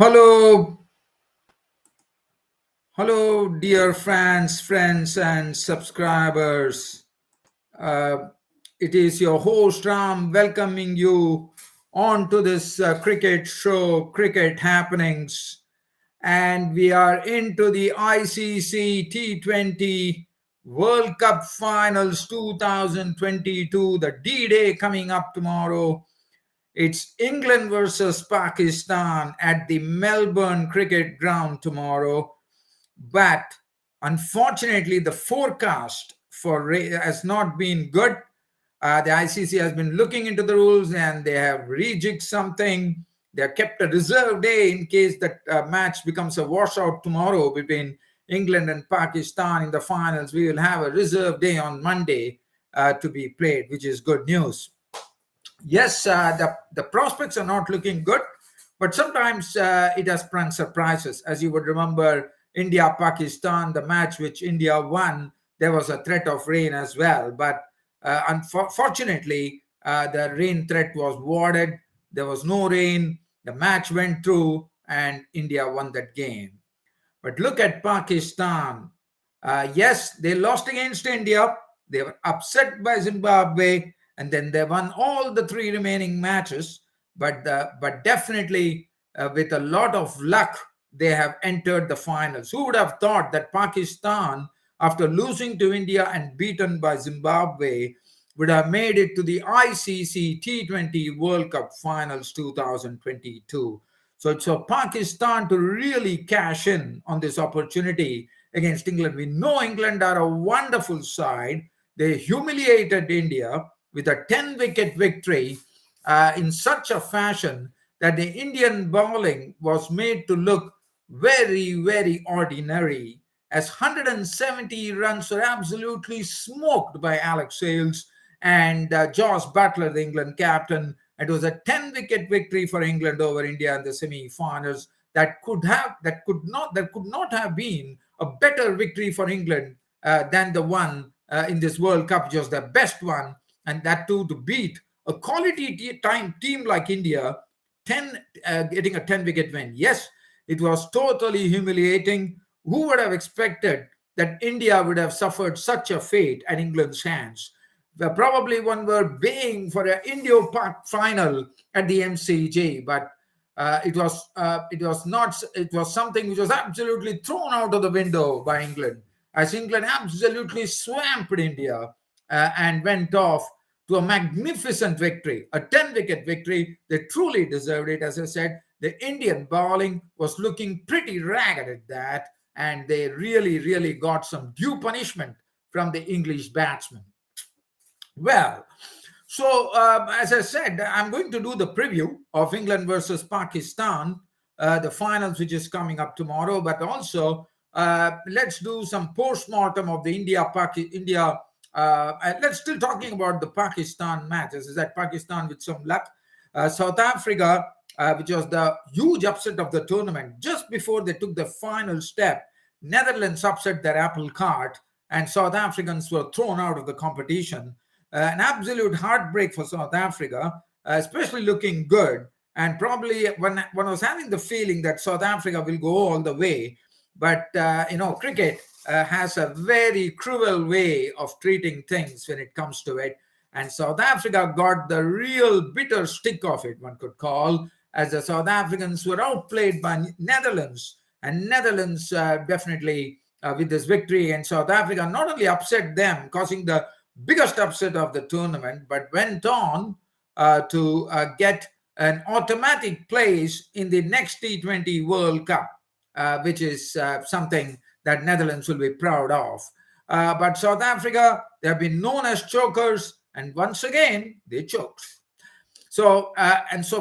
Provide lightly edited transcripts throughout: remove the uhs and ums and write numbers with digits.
Hello, hello, dear friends, and subscribers. Uh, it is your host Ram welcoming you on to this cricket show, Cricket Happenings, and we are into the ICC T20 World Cup Finals 2022, the D-Day coming up tomorrow. It's England versus Pakistan at the Melbourne Cricket Ground tomorrow. But unfortunately, the forecast for has not been good. The ICC has been looking into the rules and they have rejigged something. They have kept a reserve day in case that match becomes a washout tomorrow between England and Pakistan in the finals. We will have a reserve day on Monday to be played, which is good news. Yes, the prospects are not looking good, but sometimes it has sprung surprises. As you would remember, India Pakistan, the match which India won, there was a threat of rain as well. But unfortunately, the rain threat was warded. There was no rain. The match went through, and India won that game. But look at Pakistan. Yes, they lost against India. They were upset by Zimbabwe, and then they won all the three remaining matches. But definitely, with a lot of luck, they have entered the finals. Who would have thought that Pakistan, after losing to India and beaten by Zimbabwe, would have made it to the ICC T20 World Cup Finals 2022? So it's for Pakistan to really cash in on this opportunity against England. We know England are a wonderful side. They humiliated India with a 10-wicket victory in such a fashion that the Indian bowling was made to look very, very ordinary, as 170 runs were absolutely smoked by Alex Sales and Josh Buttler, the England captain. It was a 10-wicket victory for England over India in the semi-finals. That could not have been a better victory for England than the one in this World Cup, just the best one, and that too to beat a quality team like India, getting a 10-wicket win. Yes, it was totally humiliating. Who would have expected that India would have suffered such a fate at England's hands? Probably one were baying for an Indo-Pak final at the MCG, but it was something which was absolutely thrown out of the window by England, as England absolutely swamped India and went off to a magnificent victory, a 10-wicket victory. They truly deserved it. As I said, the Indian bowling was looking pretty ragged at that, and they really got some due punishment from the English batsmen. Well, so as I said, I'm going to do the preview of England versus Pakistan, the finals, which is coming up tomorrow. But also, let's do some post-mortem of the India. Let's still talking about the Pakistan matches. Is that Pakistan with some luck? South Africa, which was the huge upset of the tournament, just before they took the final step, Netherlands upset their apple cart, and South Africans were thrown out of the competition. An absolute heartbreak for South Africa, especially looking good. And probably when I was having the feeling that South Africa will go all the way, but cricket has a very cruel way of treating things when it comes to it. And South Africa got the real bitter stick of it, one could call, as the South Africans were outplayed by Netherlands. And Netherlands definitely, with this victory, and South Africa not only upset them, causing the biggest upset of the tournament, but went on to get an automatic place in the next T20 World Cup, which is something that Netherlands will be proud of. But South Africa, they have been known as chokers, and once again, they choked. So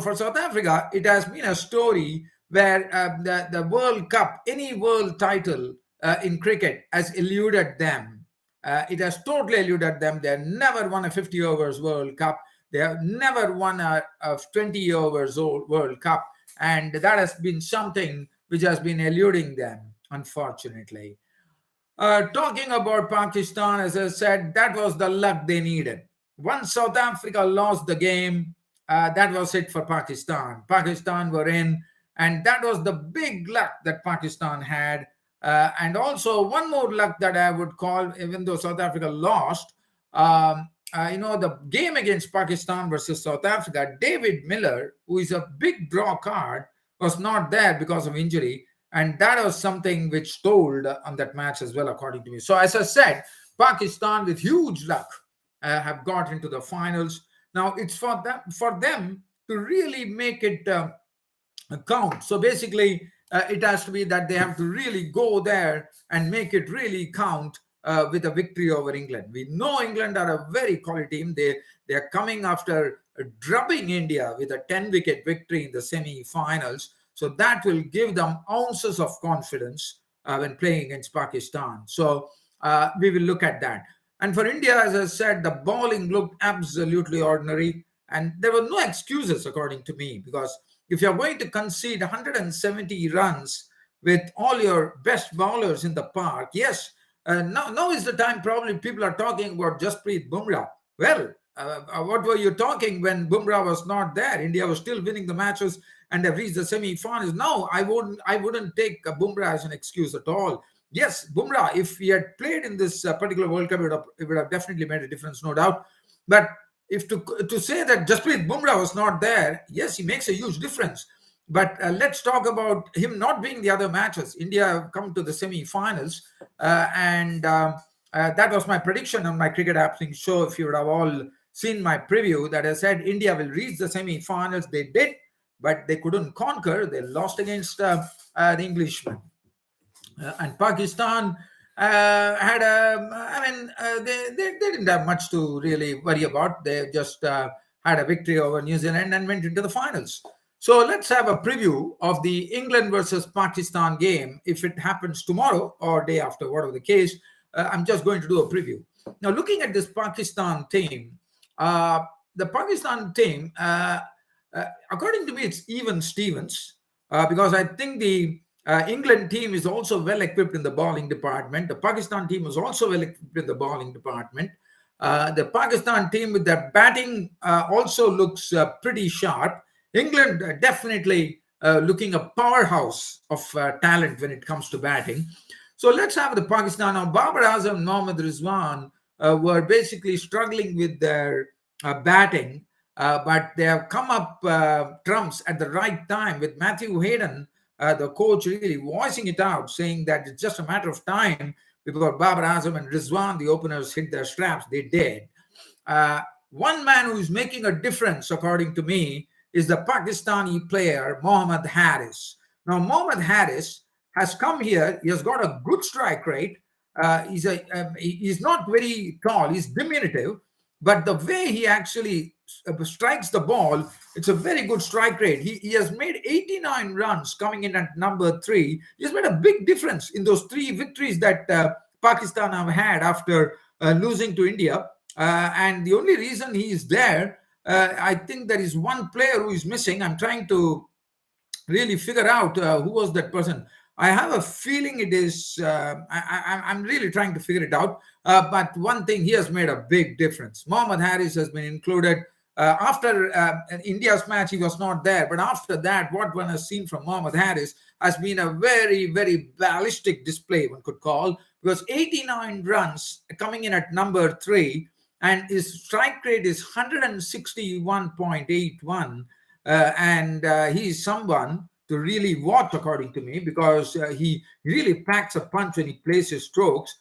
for South Africa, it has been a story where the World Cup, any world title in cricket, has eluded them. It has totally eluded them. They have never won a 50 overs World Cup. They have never won a 20 overs World Cup. And that has been something which has been eluding them, unfortunately. Talking about Pakistan, as I said, that was the luck they needed. Once South Africa lost the game, that was it for Pakistan. Pakistan were in, And that was the big luck that Pakistan had. And also one more luck that I would call, even though South Africa lost, the game against Pakistan versus South Africa, David Miller, who is a big draw card, was not there because of injury. And that was something which told on that match as well, according to me. So as I said, Pakistan with huge luck have got into the finals. Now it's for them to really make it count. So basically, it has to be that they have to really go there and make it really count with a victory over England. We know England are a very quality team. They are coming after drubbing India with a 10-wicket victory in the semi-finals. So that will give them ounces of confidence when playing against Pakistan. So we will look at that. And for India, as I said, the bowling looked absolutely ordinary. And there were no excuses, according to me, because if you're going to concede 170 runs with all your best bowlers in the park, yes, now is the time probably people are talking about Jasprit Bumrah. Well, what were you talking when Bumrah was not there? India was still winning the matches and have reached the semi-finals. No, I wouldn't take Bumrah as an excuse at all. Yes, Bumrah, if he had played in this particular World Cup, it would have definitely made a difference, no doubt. But if to say that Jasprit Bumrah was not there, yes, he makes a huge difference. But let's talk about him not being the other matches. India have come to the semi-finals, and that was my prediction on my Cricket Happenings show. If you would have all seen my preview, that I said India will reach the semi-finals. They did, but they couldn't conquer. They lost against the Englishmen. And Pakistan had they didn't have much to really worry about. They just had a victory over New Zealand and went into the finals. So let's have a preview of the England versus Pakistan game. If it happens tomorrow or day after, whatever the case, I'm just going to do a preview. Now, looking at this Pakistan team, the Pakistan team, according to me, it's even Stevens, because I think the England team is also well equipped in the bowling department. The Pakistan team is also well equipped in the bowling department. The Pakistan team with their batting also looks pretty sharp. England definitely looking a powerhouse of talent when it comes to batting. So let's have the Pakistan. Now, Babar Azam and Mohammad Rizwan were basically struggling with their batting, but they have come up trumps at the right time with Matthew Hayden, the coach, really voicing it out, saying that it's just a matter of time before Babar Azam and Rizwan, the openers, hit their straps. They did. One man who is making a difference, according to me, is the Pakistani player, Mohammad Haris. Now, Mohammad Haris has come here. He has got a good strike rate. He's not very tall. He's diminutive. But the way he actually strikes the ball, it's a very good strike rate. He has made 89 runs coming in at number 3. He's made a big difference in those 3 victories that Pakistan have had after losing to India. And the only reason he is there, I think there is one player who is missing. I'm trying to really figure out who was that person. I have a feeling it is, I'm really trying to figure it out. But one thing, he has made a big difference. Mohammad Haris has been included. After India's match, he was not there. But after that, what one has seen from Mohammad Haris has been a very, very ballistic display, one could call, because 89 runs coming in at number 3, and his strike rate is 161.81. And he is someone to really watch, according to me, because he really packs a punch when he plays his strokes,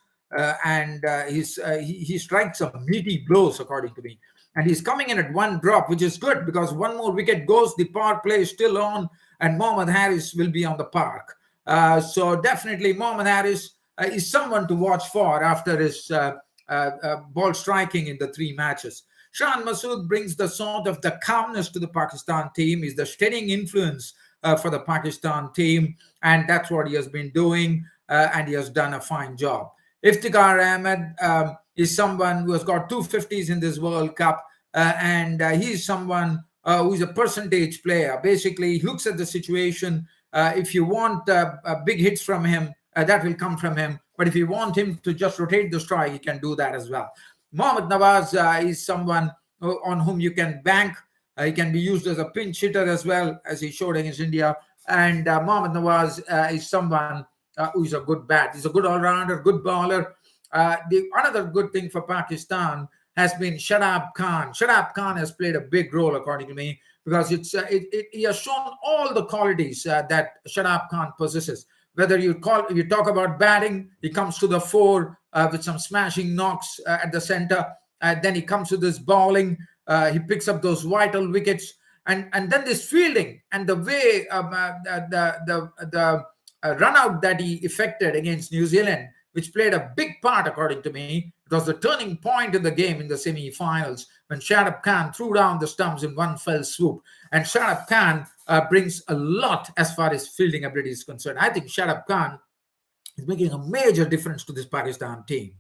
and he strikes some meaty blows, according to me. And he's coming in at 1 drop, which is good, because 1 more wicket goes, the power play is still on, and Mohammad Haris will be on the park. So definitely Mohammad Haris is someone to watch for after his ball striking in the 3 matches. Shan Masood brings the sort of the calmness to the Pakistan team. He's the steadying influence for the Pakistan team, and that's what he has been doing, and he has done a fine job. Iftikhar Ahmed is someone who has got 250s in this World Cup, and he's someone who is a percentage player. Basically, he looks at the situation. If you want big hits from him, that will come from him. But if you want him to just rotate the strike, he can do that as well. Mohammad Nawaz is someone on whom you can bank. He can be used as a pinch hitter as well, as he showed against India. And Mohammad Nawaz is someone who is a good bat. He's a good all-rounder, good bowler. Another good thing for Pakistan has been Shadab Khan. Shadab Khan has played a big role, according to me, because he has shown all the qualities that Shadab Khan possesses. Whether you talk about batting, he comes to the fore with some smashing knocks at the center. Then he comes to this bowling. He picks up those vital wickets, and then this fielding and the way the run out that he effected against New Zealand, which played a big part, according to me. It was the turning point in the game in the semi-finals when Shadab Khan threw down the stumps in one fell swoop. And Shadab Khan brings a lot as far as fielding ability is concerned. I think Shadab Khan is making a major difference to this Pakistan team.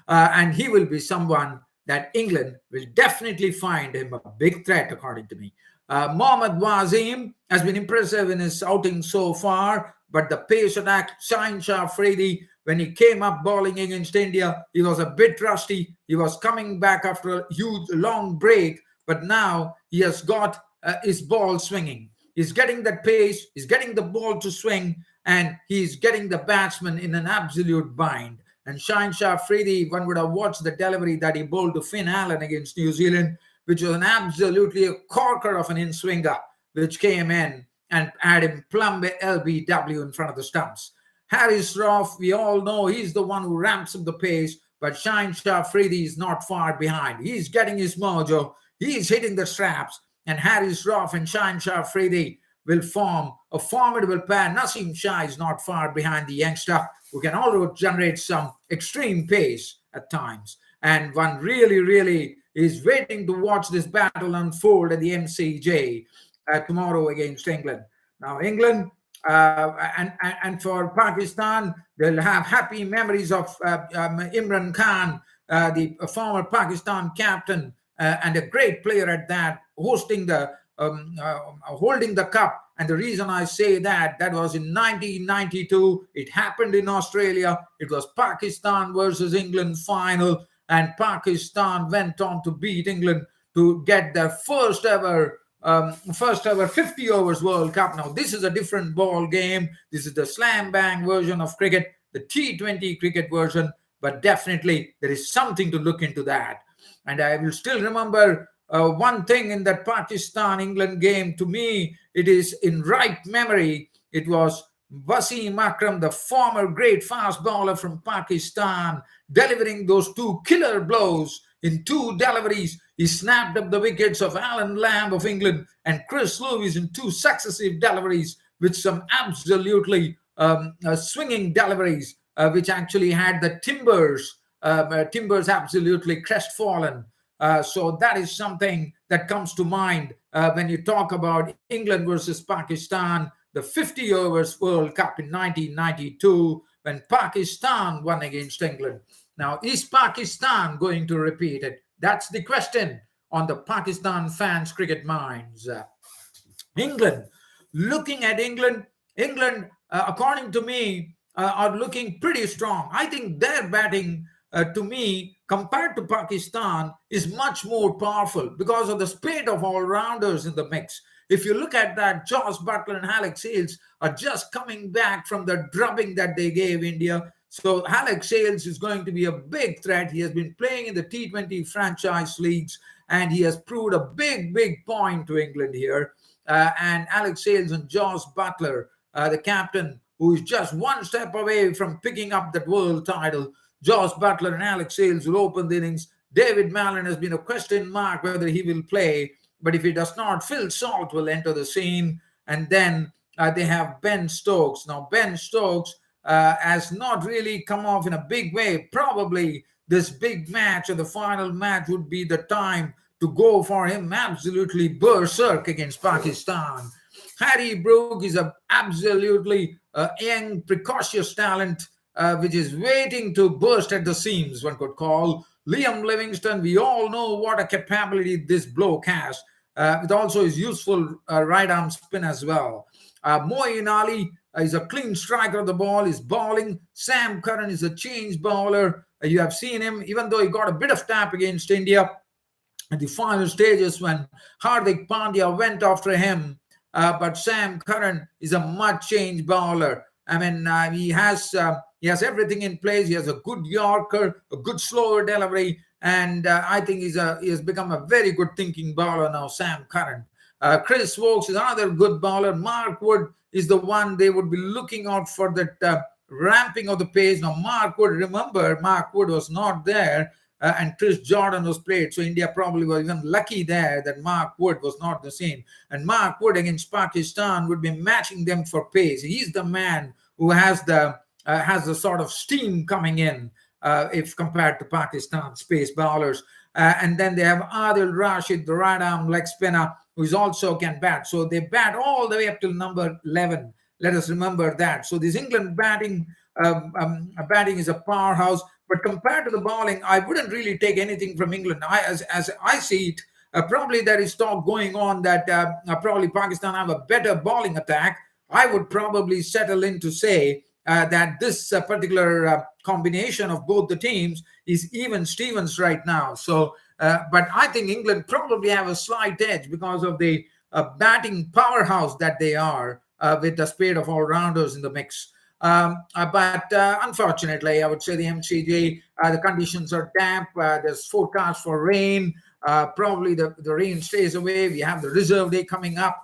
And he will be someone that England will definitely find him a big threat, according to me. Mohammad Wasim has been impressive in his outing so far, but the pace attack, Shaheen Shah Afridi, when he came up bowling against India, he was a bit rusty. He was coming back after a huge, long break, but now he has got his ball swinging. He's getting that pace, he's getting the ball to swing, and he's getting the batsman in an absolute bind. And Shaheen Shah Afridi, one would have watched the delivery that he bowled to Finn Allen against New Zealand, which was an absolutely a corker of an in-swinger, which came in and had him plumb LBW in front of the stumps. Haris Rauf, we all know he's the one who ramps up the pace, but Shaheen Shah Afridi is not far behind. He's getting his mojo, he's hitting the straps, and Haris Rauf and Shaheen Shah Afridi will form a formidable pair. Naseem Shah is not far behind the youngster, who can also generate some extreme pace at times. And one really is waiting to watch this battle unfold at the MCG tomorrow against England. Now, England and for Pakistan, they'll have happy memories of Imran Khan, the former Pakistan captain and a great player at that, holding the cup. And the reason I say that was in 1992. It happened in Australia. It was Pakistan versus England final, and Pakistan went on to beat England to get their first ever 50 overs World Cup. Now, this is a different ball game. This is the slam bang version of cricket, the T20 cricket version, but definitely there is something to look into that. And I will still remember one thing in that Pakistan-England game. To me, it is in right memory. It was Wasim Akram, the former great fast bowler from Pakistan, delivering those two killer blows in two deliveries. He snapped up the wickets of Alan Lamb of England and Chris Lewis in two successive deliveries with some absolutely swinging deliveries, which actually had the Timbers absolutely crestfallen. So that is something that comes to mind when you talk about England versus Pakistan, the 50 overs World Cup in 1992, when Pakistan won against England. Now, is Pakistan going to repeat it? That's the question on the Pakistan fans' cricket minds. England, looking at England, according to me, are looking pretty strong. I think their batting, to me, compared to Pakistan, is much more powerful because of the spate of all-rounders in the mix. If you look at that, Josh Buttler and Alex Hales are just coming back from the drubbing that they gave India. So Alex Hales is going to be a big threat. He has been playing in the T20 franchise leagues, and he has proved a big point to England here. And Alex Hales and Josh Buttler, the captain, who is just one step away from picking up that world title. Josh Buttler and Alex Hales will open the innings. David Mallon has been a question mark whether he will play, but if he does not, Phil Salt will enter the scene. And then they have Ben Stokes. Now, Ben Stokes has not really come off in a big way. Probably this big match or the final match would be the time to go for him absolutely berserk against Pakistan. Harry Brook is an absolutely young, precocious talent, which is waiting to burst at the seams, one could call. Liam Livingston, we all know what a capability this bloke has. It also is useful right arm spin as well. Moeen Ali is a clean striker of the ball, is bowling. Sam Curran is a change bowler. You have seen him, even though he got a bit of tap against India at the final stages when Hardik Pandya went after him. but Sam Curran is a must-change bowler. I mean, he has everything in place. He has a good Yorker, a good slower delivery, and I think he has become a very good thinking bowler now, Sam Curran. Chris Wokes is another good bowler. Mark Wood is the one they would be looking out for, that ramping of the pace. Now, remember, Mark Wood was not there, and Chris Jordan was played. So India probably was even lucky there that Mark Wood was not the same. And Mark Wood against Pakistan would be matching them for pace. He's the man who has the sort of steam coming in if compared to Pakistan's pace bowlers. And then they have Adil Rashid, the right arm leg spinner, who also can bat. So they bat all the way up till number 11. Let us remember that. So this England batting is a powerhouse. But compared to the bowling, I wouldn't really take anything from England. As I see it, probably there is talk going on that probably Pakistan have a better bowling attack. I would probably settle in to say that this particular combination of both the teams is even Stevens right now. So, but I think England probably have a slight edge because of the batting powerhouse that they are, with the spade of all-rounders in the mix. But unfortunately, I would say the MCG, the conditions are damp. There's forecast for rain. Probably the rain stays away. We have the reserve day coming up.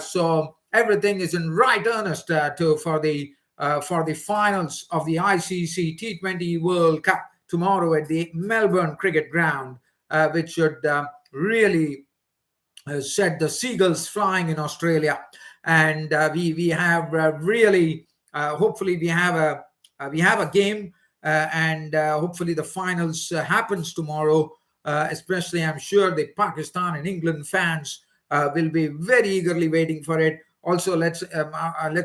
So everything is in right earnest for the finals of the ICC T20 World Cup tomorrow at the Melbourne Cricket Ground, which should really set the seagulls flying in Australia. And we have really hopefully we have a game, and hopefully the finals happens tomorrow. Especially, I'm sure the Pakistan and England fans will be very eagerly waiting for it. Also, let's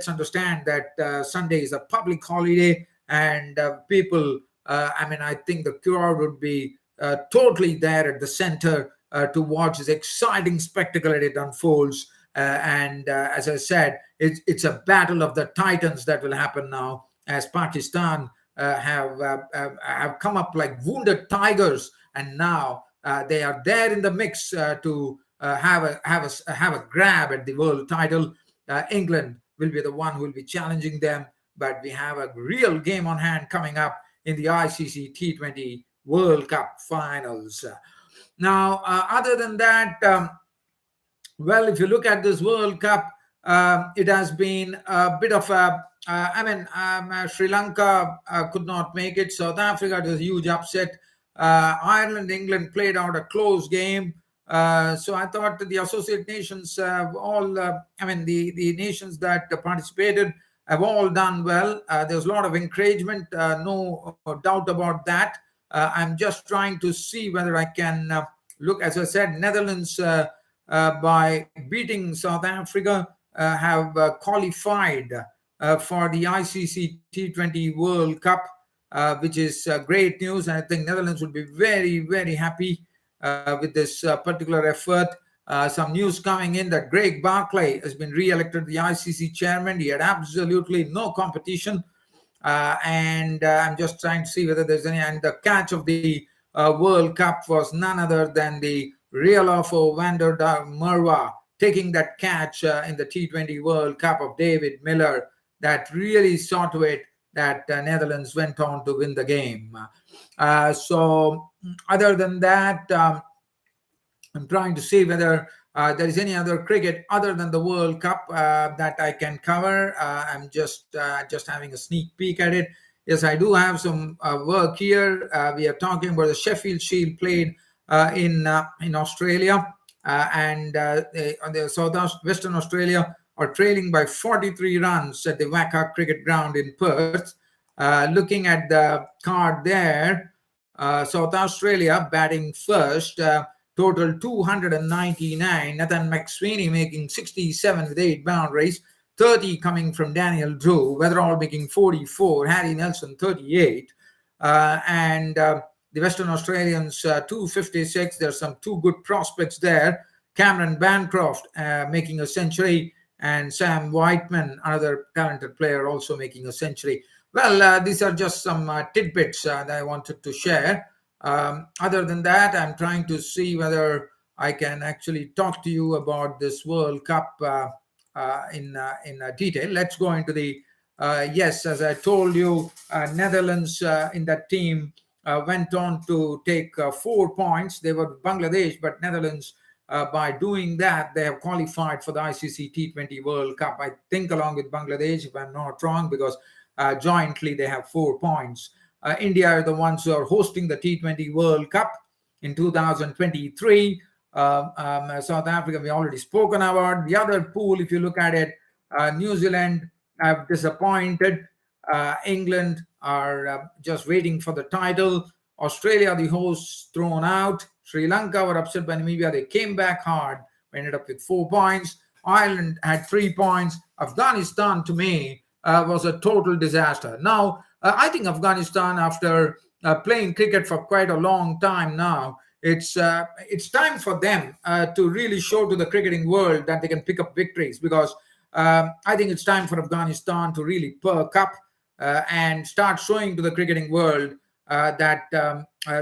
understand that Sunday is a public holiday, and people. I think the crowd would be totally there at the center to watch this exciting spectacle as it unfolds. And as I said, it's a battle of the titans that will happen now, as Pakistan have come up like wounded tigers, and now they are there in the mix to have a grab at the world title. England will be the one who will be challenging them, but we have a real game on hand coming up in the ICC T20 World Cup finals. Now, other than that, well, if you look at this World Cup, it has been a bit of Sri Lanka could not make it. South Africa, it was a huge upset. Ireland, England played out a close game. So I thought that the associate nations the nations that participated have all done well. There's a lot of encouragement, no doubt about that. I'm just trying to see whether I can look, as I said, Netherlands by beating South Africa have qualified for the ICC T20 World Cup, which is great news. And I think Netherlands would be very, very happy with this particular effort. Some news coming in that Greg Barclay has been re-elected the ICC chairman. He had absolutely no competition. And I'm just trying to see whether there's any. And the catch of the World Cup was none other than the Riolofo van der Merwe taking that catch in the T20 World Cup of David Miller that really saw to it that Netherlands went on to win the game. So other than that, I'm trying to see whether there is any other cricket other than the World Cup that I can cover. I'm just having a sneak peek at it. Yes, I do have some work here. We are talking about the Sheffield Shield played in Australia, and the Western Australia are trailing by 43 runs at the Wacker Cricket Ground in Perth. Looking at the card there, South Australia batting first, total 299. Nathan McSweeney making 67 with 8 boundaries, 30 coming from Daniel Drew, Weatherall making 44, Harry Nelson 38, and the Western Australians 256. There's some two good prospects there. Cameron Bancroft making a century, and Sam Whiteman, another talented player, also making a century. Well, these are just some tidbits that I wanted to share. Other than that, I'm trying to see whether I can actually talk to you about this World Cup in detail. Let's go into the yes, as I told you, Netherlands in that team went on to take 4 points. They were Bangladesh, but Netherlands, by doing that, they have qualified for the ICC T20 World Cup, I think, along with Bangladesh, if I'm not wrong, because jointly they have 4 points. India are the ones who are hosting the T20 World Cup in 2023. South Africa, we already spoken about. The other pool, if you look at it, New Zealand have disappointed. England are just waiting for the title. Australia, the hosts, thrown out. Sri Lanka were upset by Namibia. They came back hard. We ended up with 4 points. Ireland had 3 points. Afghanistan, to me, was a total disaster. Now, I think Afghanistan, after playing cricket for quite a long time now, it's time for them to really show to the cricketing world that they can pick up victories, because I think it's time for Afghanistan to really perk up and start showing to the cricketing world that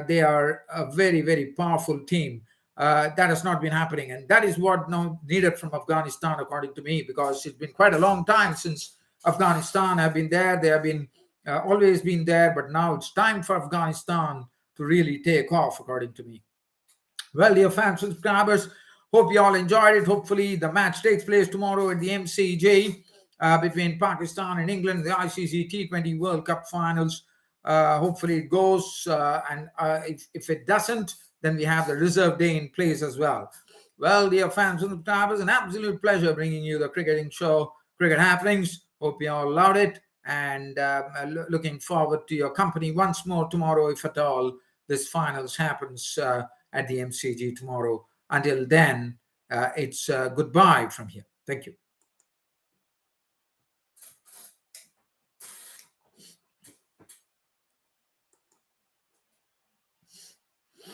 they are a very, very powerful team. That has not been happening, and that is what now needed from Afghanistan, according to me, because it's been quite a long time since Afghanistan have been there. They have been always been there, but now it's time for Afghanistan to really take off, according to me. Well, dear fans and subscribers, hope you all enjoyed it. Hopefully, the match takes place tomorrow at the MCG between Pakistan and England, the ICC T20 World Cup finals. Hopefully, it goes, and if it doesn't, then we have the reserve day in place as well. Well, dear fans and subscribers, an absolute pleasure bringing you the cricketing show, Cricket Happenings. Hope you all loved it, and looking forward to your company once more tomorrow, if at all this finals happens at the MCG tomorrow. Until then, it's goodbye from here. Thank you.